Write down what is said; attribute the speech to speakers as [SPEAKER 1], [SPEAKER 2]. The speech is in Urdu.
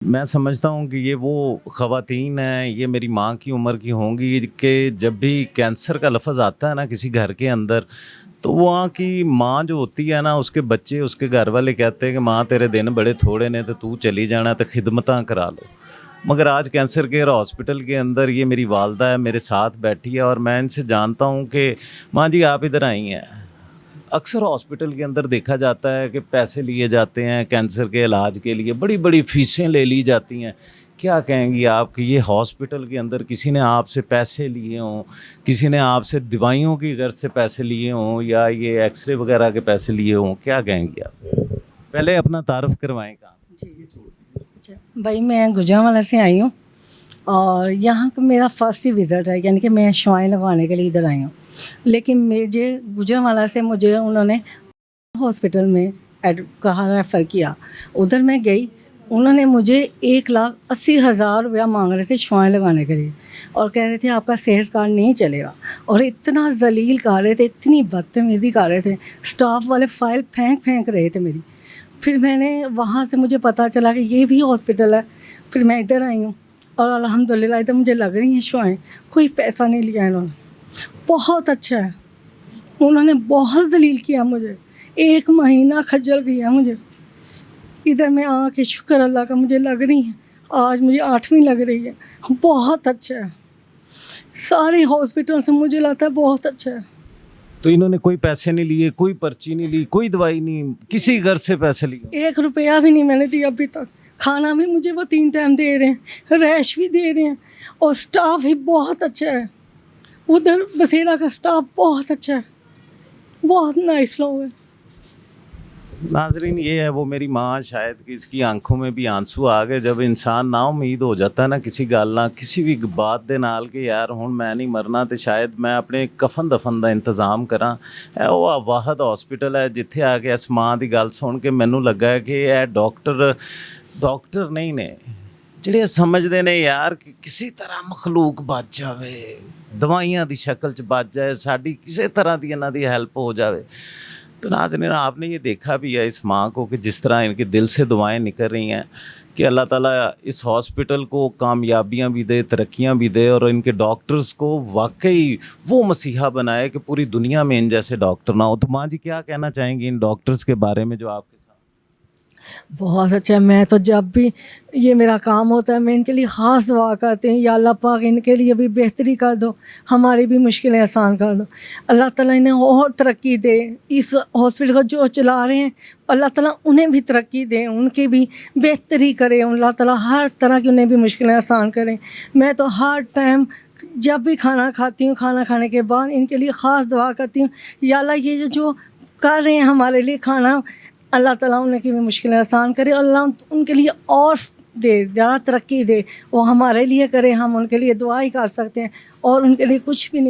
[SPEAKER 1] میں سمجھتا ہوں کہ یہ وہ خواتین ہیں، یہ میری ماں کی عمر کی ہوں گی کہ جب بھی کینسر کا لفظ آتا ہے نا کسی گھر کے اندر، تو وہاں کی ماں جو ہوتی ہے نا، اس کے بچے، اس کے گھر والے کہتے ہیں کہ ماں تیرے دن بڑے تھوڑے نے، تو چلی جانا تو خدمتاں کرا لو۔ مگر آج کینسر کیئر ہاسپٹل کے اندر یہ میری والدہ ہے، میرے ساتھ بیٹھی ہے، اور میں ان سے جانتا ہوں کہ ماں جی آپ ادھر آئی ہیں۔ اکثر ہاسپٹل کے اندر دیکھا جاتا ہے کہ پیسے لیے جاتے ہیں کینسر کے علاج کے لیے، بڑی بڑی فیسیں لے لی جاتی ہیں۔ کیا کہیں گی آپ کہ یہ ہاسپٹل کے اندر کسی نے آپ سے پیسے لیے ہوں، کسی نے آپ سے دوائیوں کی غرض سے پیسے لیے ہوں، یا یہ ایکس رے وغیرہ کے پیسے لیے ہوں، کیا کہیں گی آپ؟ پہلے اپنا تعارف کروائیں کہاں سے؟
[SPEAKER 2] جی اچھا بھائی، میں گوجرانوالہ سے آئی ہوں اور یہاں کا میرا فرسٹ ہی وزٹ ہے، یعنی کہ میں شوائیں لگوانے کے لیے ادھر آئی ہوں۔ لیکن مجھے گوجرانوالہ سے انہوں نے ہاسپٹل میں کہا ریفر کیا۔ ادھر میں گئی، انہوں نے مجھے 1,80,000 روپیہ مانگ رہے تھے شوائیں لگانے کے لیے، اور کہہ رہے تھے آپ کا صحت کارڈ نہیں چلے گا، اور اتنا ذلیل کر رہے تھے، اتنی بدتمیزی کر رہے تھے، سٹاف والے فائل پھینک رہے تھے میری۔ پھر میں نے وہاں سے مجھے پتہ چلا کہ یہ بھی ہاسپٹل ہے، پھر میں ادھر آئی ہوں، اور الحمدللہ ادھر مجھے لگ رہی ہیں شوائیں، کوئی پیسہ نہیں لیا انہوں نے، بہت اچھا ہے۔ انہوں نے بہت ذلیل کیا مجھے، 1 مہینہ کھجل کیا مجھے۔ ادھر میں آ کے شکر اللہ کا مجھے لگ رہی ہیں، آج مجھے 8ویں لگ رہی ہے، بہت اچھا ہے۔ سارے ہاسپٹل سے مجھے لگتا ہے بہت اچھا ہے۔
[SPEAKER 1] تو انہوں نے کوئی پیسے نہیں لیے، کوئی پرچی نہیں لی، کوئی دوائی نہیں، کسی گھر سے پیسے لیے؟
[SPEAKER 2] 1 روپیہ بھی نہیں میں نے دیا ابھی تک۔ کھانا بھی مجھے وہ 3 ٹائم دے رہے ہیں، ریش بھی دے رہے ہیں، اور سٹاف ہی بہت اچھا ہے۔ ادھر بسیرا کا سٹاف بہت اچھا ہے، بہت نائس لوگ ہیں۔
[SPEAKER 1] ناظرین، یہ ہے وہ میری ماں، شاید کہ اس کی آنکھوں میں بھی آنسو آ گئے جب انسان نا امید ہو جاتا ہے نا کسی گل نہ، کسی بھی بات دے نال کہ یار ہن میں نہیں مرنا تے شاید میں اپنے کفن دفن دا انتظام کراں۔ اے وہ واحد ہاسپٹل ہے جتھے آ کے اس ماں دی گل سن کے مینوں لگا ہے کہ اے ڈاکٹر نہیں نے جڑے سمجھدے نے یار کہ کسی طرح مخلوق بچ جاوے، دوائیاں دی شکل چ بچ جائے، ساڈی کسی طرح دی انہاں دی ہیلپ ہو جاوے۔ تو ناظرین، آپ نے یہ دیکھا بھی ہے اس ماں کو کہ جس طرح ان کے دل سے دعائیں نکل رہی ہیں کہ اللہ تعالیٰ اس ہاسپٹل کو کامیابیاں بھی دے، ترقیاں بھی دے، اور ان کے ڈاکٹرز کو واقعی وہ مسیحا بنائے کہ پوری دنیا میں ان جیسے ڈاکٹر نہ ہو۔ تو ماں جی کیا کہنا چاہیں گی ان ڈاکٹرز کے بارے میں جو آپ کے ساتھ؟
[SPEAKER 2] بہت اچھا ہے۔ میں تو جب بھی یہ میرا کام ہوتا ہے میں ان کے لیے خاص دعا کرتی ہوں، یا اللہ پاک ان کے لیے بھی بہتری کر دو، ہماری بھی مشکلیں آسان کر دو، اللہ تعالیٰ انہیں اور ترقی دے۔ اس ہاسپٹل کو جو چلا رہے ہیں اللہ تعالیٰ انہیں بھی ترقی دے، ان کی بھی بہتری کرے، اللہ تعالیٰ ہر طرح کی انہیں بھی مشکلیں آسان کریں۔ میں تو ہر ٹائم جب بھی کھانا کھاتی ہوں، کھانا کھانے کے بعد ان کے لیے خاص دعا کرتی ہوں، یا اللہ یہ جو کر رہے ہیں ہمارے لیے کھانا، اللہ تعالیٰ ان کی بھی مشکلیں آسان کرے، اللہ ان کے لیے اور دے، زیادہ ترقی دے، وہ ہمارے لیے کرے، ہم ان کے لیے دعا ہی کر سکتے ہیں، اور ان کے لیے کچھ بھی نہیں۔